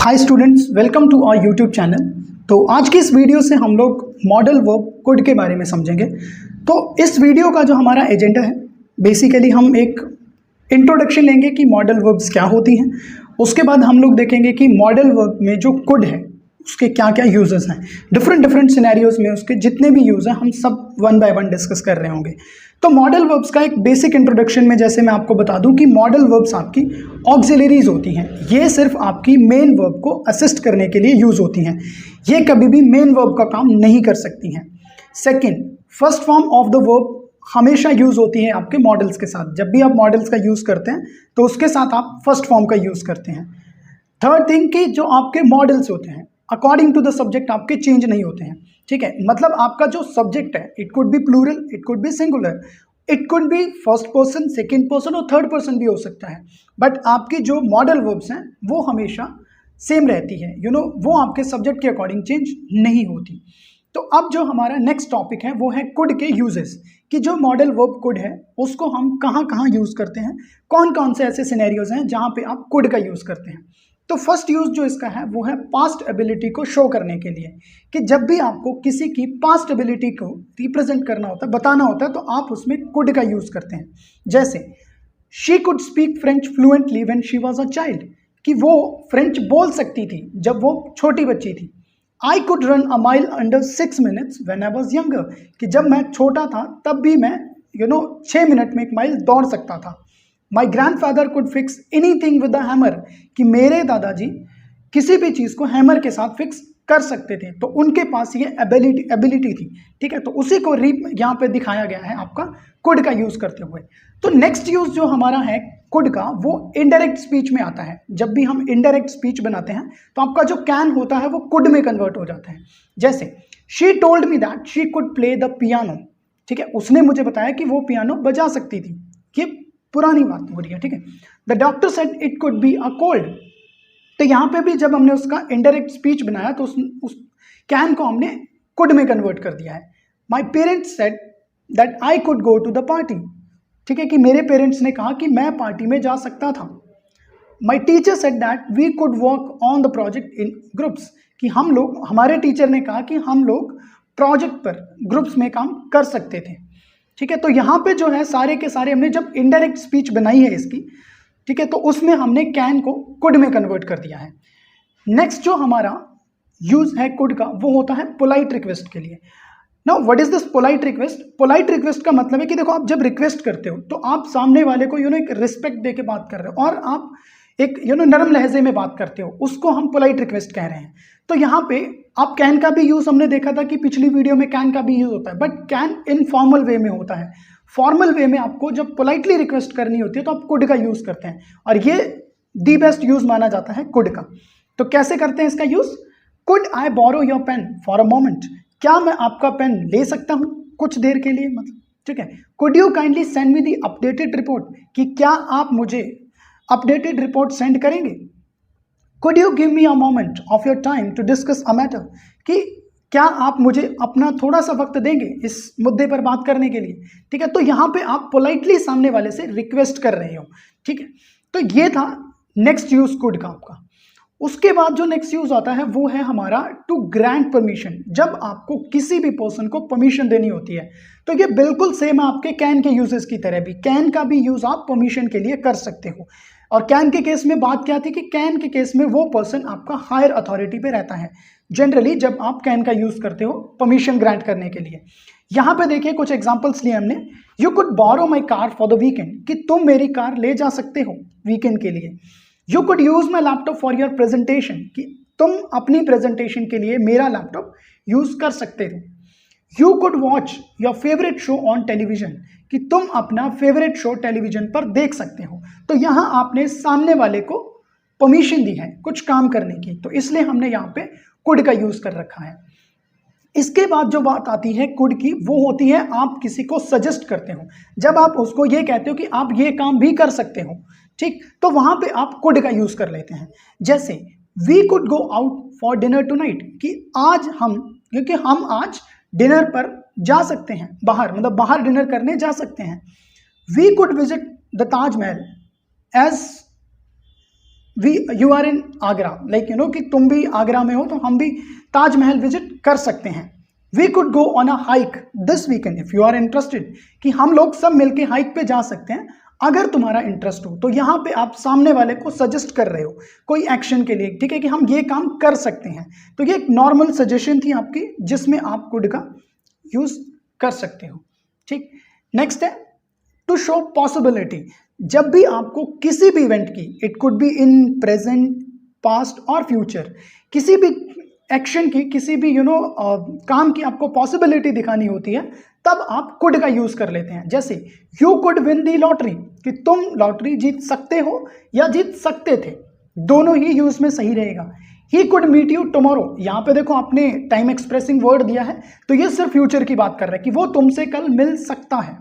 Hi students, welcome to our YouTube channel. तो आज की इस वीडियो से हम लोग मॉडल वर्ब कुड के बारे में समझेंगे। तो इस वीडियो का जो हमारा एजेंडा है, बेसिकली हम एक इंट्रोडक्शन लेंगे कि मॉडल वर्ब्स क्या होती हैं। उसके बाद हम लोग देखेंगे कि मॉडल वर्ब में जो कुड है उसके क्या क्या यूजेस हैं, डिफरेंट सिनेरियोज में उसके जितने भी यूज हैं हम सब वन बाय वन डिस्कस कर रहे होंगे। तो मॉडल वर्ब्स का एक बेसिक इंट्रोडक्शन में जैसे मैं आपको बता दूं कि मॉडल वर्ब्स आपकी ऑक्सिलरीज होती हैं। ये सिर्फ आपकी मेन वर्ब को असिस्ट करने के लिए यूज होती हैं। ये कभी भी मेन वर्ब का काम नहीं कर सकती हैं। Second, first form of the verb हमेशा यूज होती है आपके मॉडल्स के साथ। जब भी आप मॉडल्स का यूज करते हैं तो उसके साथ आप फर्स्ट फॉर्म का यूज करते हैं। थर्ड थिंग कि जो आपके मॉडल्स होते हैं अकॉर्डिंग टू द सब्जेक्ट आपके चेंज नहीं होते हैं। ठीक है, मतलब आपका जो सब्जेक्ट है it could be plural, it could be singular, it could be first person, second person और थर्ड पर्सन भी हो सकता है। बट आपकी जो मॉडल वर्ब्स हैं वो हमेशा सेम रहती है। वो आपके सब्जेक्ट के अकॉर्डिंग चेंज नहीं होती। तो अब जो हमारा नेक्स्ट टॉपिक है वो है कुड के यूजेस, कि जो मॉडल वर्ब कुड है उसको हम कहाँ कहाँ यूज करते हैं, कौन कौन से ऐसे सिनेरियोज हैं जहाँ पे आप कुड का यूज करते हैं। तो फर्स्ट यूज जो इसका है वो है पास्ट एबिलिटी को शो करने के लिए, कि जब भी आपको किसी की पास्ट एबिलिटी को रिप्रेजेंट करना होता है, बताना होता है, तो आप उसमें कुड का यूज करते हैं। जैसे she could speak French fluently when she was a child, कि वो फ्रेंच बोल सकती थी जब वो छोटी बच्ची थी। I could run a mile under 6 minutes when I was younger, कि जब मैं छोटा था तब भी मैं 6 मिनट में 1 माइल दौड़ सकता था। माई grandfather could fix anything with the hammer, कि मेरे दादाजी किसी भी चीज़ को हैमर के साथ फिक्स कर सकते थे, तो उनके पास ये एबिलिटी थी। ठीक है, तो उसी को यहाँ पे दिखाया गया है आपका कुड का यूज करते हुए। तो नेक्स्ट यूज जो हमारा है कुड का वो इनडायरेक्ट स्पीच में आता है। जब भी हम इनडायरेक्ट स्पीच बनाते हैं तो आपका जो कैन होता है वो कुड में कन्वर्ट हो जाता है। जैसे she told me that she could play the piano, ठीक है, उसने मुझे बताया कि वो पियानो बजा सकती थी। ये पुरानी बात हो रही है। ठीक है, the doctor said it could be a cold, तो यहाँ पे भी जब हमने उसका इनडायरेक्ट स्पीच बनाया तो उस कैन को हमने कुड में कन्वर्ट कर दिया है। My parents said that I could go to the party, ठीक है, कि मेरे पेरेंट्स ने कहा कि मैं पार्टी में जा सकता था। My teacher said that we could work on the project in groups, कि हम लोग, हमारे टीचर ने कहा कि हम लोग प्रोजेक्ट पर ग्रुप्स में काम कर सकते थे। ठीक है, तो यहाँ पे जो है सारे के सारे हमने जब इनडायरेक्ट स्पीच बनाई है इसकी, ठीक है, तो उसमें हमने कैन को कुड में कन्वर्ट कर दिया है। नेक्स्ट जो हमारा यूज है कुड का वो होता है पोलाइट रिक्वेस्ट के लिए। Now what is this polite request? Polite request का मतलब है कि देखो, आप जब रिक्वेस्ट करते हो तो आप सामने वाले को एक रिस्पेक्ट दे के बात कर रहे हो और आप एक नरम लहजे में बात करते हो, उसको हम पोलाइट रिक्वेस्ट कह रहे हैं। तो यहाँ पे आप कैन का भी यूज हमने देखा था कि पिछली वीडियो में कैन का भी यूज होता है, बट कैन इनफॉर्मल वे में होता है। फॉर्मल वे में आपको जब पोलाइटली रिक्वेस्ट करनी होती है तो आप कुड का यूज करते हैं, और ये दी बेस्ट यूज माना जाता है कुड का। तो कैसे करते हैं इसका use? Could I borrow your pen for a moment, क्या मैं आपका पेन ले सकता हूं कुछ देर के लिए, मतलब। ठीक है, could you kindly send me the updated report, कि क्या आप मुझे अपडेटेड रिपोर्ट सेंड करेंगे। Could you give me a moment of your time to discuss a matter, कि क्या आप मुझे अपना थोड़ा सा वक्त देंगे इस मुद्दे पर बात करने के लिए। ठीक है, तो यहाँ पे आप पोलाइटली सामने वाले से रिक्वेस्ट कर रहे हो। ठीक है, तो ये था नेक्स्ट यूज कुड का आपका। उसके बाद जो नेक्स्ट यूज आता है वो है हमारा टू ग्रांट परमिशन, जब आपको किसी भी पर्सन को परमिशन देनी होती है। तो ये बिल्कुल सेम है आपके कैन के यूजेस की तरह भी, कैन का भी यूज आप परमिशन के लिए कर सकते हो। और कैन के केस में बात क्या थी कि कैन के केस में वो पर्सन आपका हायर अथॉरिटी पे रहता है जनरली जब आप कैन का यूज करते हो परमिशन ग्रांट करने के लिए। यहाँ पे देखिए कुछ एग्जांपल्स लिए हमने। You could borrow my car for the weekend, कि तुम मेरी कार ले जा सकते हो वीकेंड के लिए। You could use my laptop for your presentation, कि तुम अपनी प्रेजेंटेशन के लिए मेरा लैपटॉप यूज कर सकते हो। You could watch your favourite show on television, कि तुम अपना फेवरेट शो टेलीविजन पर देख सकते हो। तो यहाँ आपने सामने वाले को परमिशन दी है कुछ काम करने की, तो इसलिए हमने यहाँ पे कुड का यूज कर रखा है। इसके बाद जो बात आती है कुड की वो होती है आप किसी को सजेस्ट करते हो, जब आप उसको ये कहते हो कि आप ये काम भी कर सकते हो। ठीक, तो वहां पे आप कुड का यूज कर लेते हैं। जैसे we could go out for dinner tonight, कि आज हम, क्योंकि हम आज डिनर पर जा सकते हैं, बाहर, मतलब बाहर डिनर करने जा सकते हैं। We could visit the Taj Mahal as you are in Agra, like you know कि तुम भी आगरा में हो तो हम भी ताजमहल विजिट कर सकते हैं। We could go on a hike this weekend if you are interested, कि हम लोग सब मिलके हाइक पे जा सकते हैं अगर तुम्हारा इंटरेस्ट हो। तो यहाँ पे आप सामने वाले को सजेस्ट कर रहे हो कोई एक्शन के लिए, ठीक है, कि हम ये काम कर सकते हैं। तो ये एक नॉर्मल सजेशन थी आपकी जिसमें आप कुड का यूज कर सकते हो। ठीक, नेक्स्ट है टू शो पॉसिबिलिटी। जब भी आपको किसी भी इवेंट की, it could be in present, past और फ्यूचर, किसी भी एक्शन की, किसी भी काम की आपको पॉसिबिलिटी दिखानी होती है, तब आप कुड का यूज कर लेते हैं। जैसे you could win the lottery, कि तुम लॉटरी जीत सकते हो या जीत सकते थे, दोनों ही यूज में सही रहेगा। He could meet you tomorrow, यहाँ पे देखो आपने टाइम एक्सप्रेसिंग वर्ड दिया है, तो ये सिर्फ फ्यूचर की बात कर रहा है कि वो तुमसे कल मिल सकता है।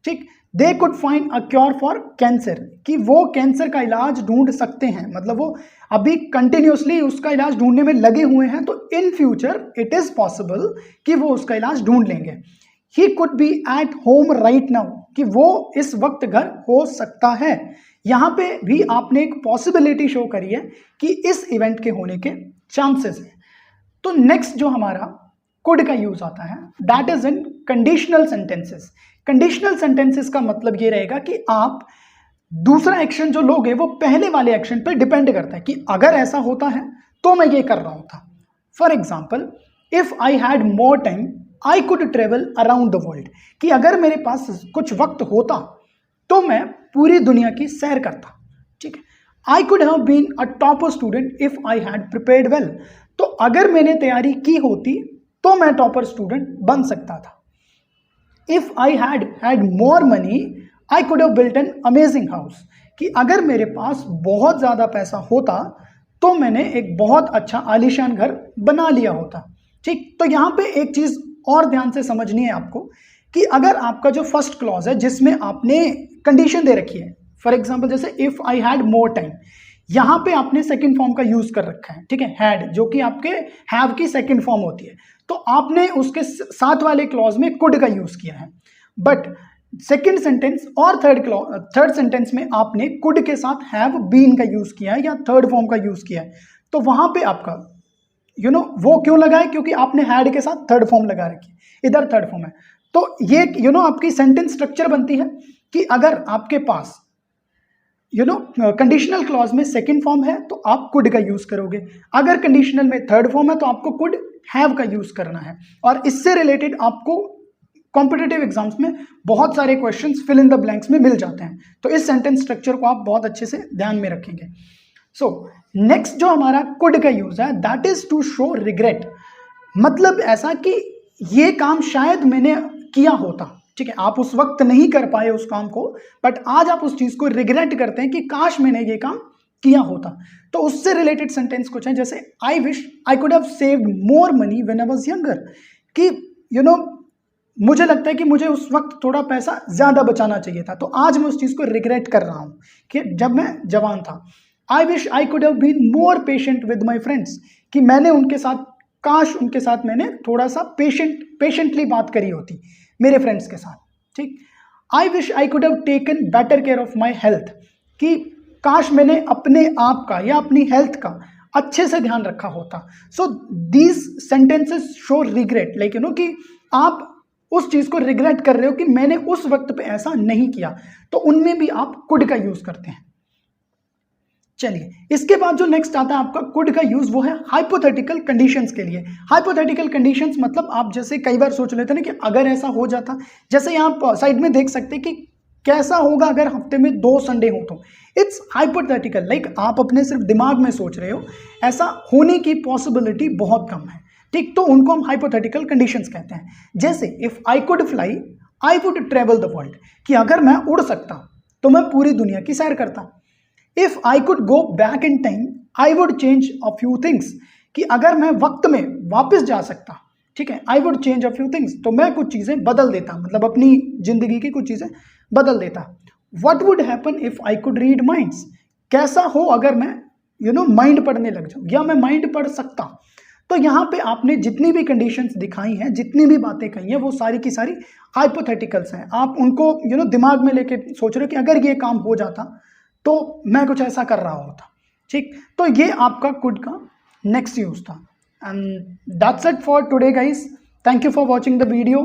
ठीक, they could find a cure for cancer, कि वो कैंसर का इलाज ढूंढ सकते हैं, मतलब वो अभी कंटिन्यूसली उसका इलाज ढूंढने में लगे हुए हैं, तो in future it is possible कि वो उसका इलाज ढूंढ लेंगे। He could be at home right now, कि वो इस वक्त घर हो सकता है। यहाँ पे भी आपने एक पॉसिबिलिटी शो करी है कि इस इवेंट के होने के चांसेस हैं। तो नेक्स्ट जो हमारा कुड का यूज आता है that is in conditional sentences. Conditional sentences का मतलब ये रहेगा कि आप दूसरा एक्शन जो लोगे वो पहले वाले एक्शन पे डिपेंड करता है, कि अगर ऐसा होता है तो मैं ये कर रहा होता। For example, if I had more time I could travel around the world, कि अगर मेरे पास कुछ वक्त होता तो मैं पूरी दुनिया की सैर करता। ठीक है, I could have been a topper student if I had prepared well, तो अगर मैंने तैयारी की होती तो मैं टॉपर स्टूडेंट बन सकता था। If I had more money I could have built an amazing house, कि अगर मेरे पास बहुत ज़्यादा पैसा होता तो मैंने एक बहुत अच्छा आलीशान घर बना लिया होता। ठीक, तो यहाँ पे एक चीज़ और ध्यान से समझनी है आपको, कि अगर आपका जो फर्स्ट क्लॉज है जिसमें आपने कंडीशन दे रखी है, फॉर एग्जांपल जैसे if I had more time, यहाँ पे आपने सेकंड फॉर्म का यूज कर रखा है। ठीक है, हैड जो कि आपके हैव की सेकंड फॉर्म होती है, तो आपने उसके साथ वाले क्लॉज में कुड का यूज किया है। बट सेकंड सेंटेंस और थर्ड सेंटेंस में आपने कुड के साथ हैव बीन का यूज किया है या थर्ड फॉर्म का यूज किया है, तो वहां पे आपका वो क्यों लगा है, क्योंकि आपने हैड के साथ थर्ड फॉर्म लगा रखी है, इधर थर्ड फॉर्म है। तो ये आपकी सेंटेंस स्ट्रक्चर बनती है कि अगर आपके पास कंडीशनल क्लॉज में सेकंड फॉर्म है तो आप कुड का यूज करोगे, अगर कंडीशनल में थर्ड फॉर्म है तो आपको कुड हैव का यूज करना है। और इससे रिलेटेड आपको कॉम्पिटिटिव एग्जाम्स में बहुत सारे questions fill in the blanks में मिल जाते हैं, तो इस सेंटेंस स्ट्रक्चर को आप बहुत अच्छे से ध्यान में रखेंगे। सो नेक्स्ट जो हमारा कुड का यूज है that is to show regret, मतलब ऐसा कि ये काम शायद मैंने किया होता। ठीक है, आप उस वक्त नहीं कर पाए उस काम को, बट आज आप उस चीज को रिग्रेट करते हैं कि काश मैंने ये काम किया होता। तो उससे रिलेटेड सेंटेंस कुछ है जैसे आई wish I could have saved more money when I was younger, कि मुझे लगता है कि मुझे उस वक्त थोड़ा पैसा ज्यादा बचाना चाहिए था, तो आज मैं उस चीज को रिग्रेट कर रहा हूं कि जब मैं जवान था। I wish I could have been more patient with my friends, कि मैंने उनके साथ, काश उनके साथ मैंने थोड़ा सा पेशेंटली बात करी होती मेरे फ्रेंड्स के साथ। ठीक, आई wish I could have taken better care of my health, कि काश मैंने अपने आप का या अपनी हेल्थ का अच्छे से ध्यान रखा होता। So these sentences show regret, like कि आप उस चीज को रिग्रेट कर रहे हो कि मैंने उस वक्त पे ऐसा नहीं किया, तो उनमें भी आप कुड का यूज करते हैं। चलिए, इसके बाद जो नेक्स्ट आता है आपका कुड का यूज, वो है हाइपोथेटिकल कंडीशंस के लिए। हाइपोथेटिकल कंडीशंस मतलब आप जैसे कई बार सोच लेते हैं ना कि अगर ऐसा हो जाता, जैसे यहाँ साइड में देख सकते हैं कि कैसा होगा अगर हफ्ते में 2 संडे हो, तो इट्स हाइपोथेटिकल, लाइक आप अपने सिर्फ दिमाग में सोच रहे हो, ऐसा होने की पॉसिबिलिटी बहुत कम है। ठीक, तो उनको हम हाइपोथेटिकल कंडीशंस कहते हैं। जैसे if I could fly I would travel the world, कि अगर मैं उड़ सकता तो मैं पूरी दुनिया की सैर करता। If I could go back in time I would change a few things, कि अगर मैं वक्त में वापस जा सकता, ठीक है, I would change a few things, तो मैं कुछ चीजें बदल देता, मतलब अपनी जिंदगी की कुछ चीजें बदल देता। What would happen if I could read minds, कैसा हो अगर मैं माइंड पढ़ने लग जाऊं या मैं माइंड पढ़ सकता। तो यहाँ पे आपने जितनी भी कंडीशंस दिखाई हैं, जितनी भी बातें कही हैं, वो सारी की सारी हाइपोथेटिकल्स हैं। आप उनको दिमाग में लेके सोच रहे हो कि अगर ये काम हो जाता तो मैं कुछ ऐसा कर रहा होता। ठीक, तो ये आपका कुड का नेक्स्ट यूज था। And that's it for today guys, thank you for watching the video.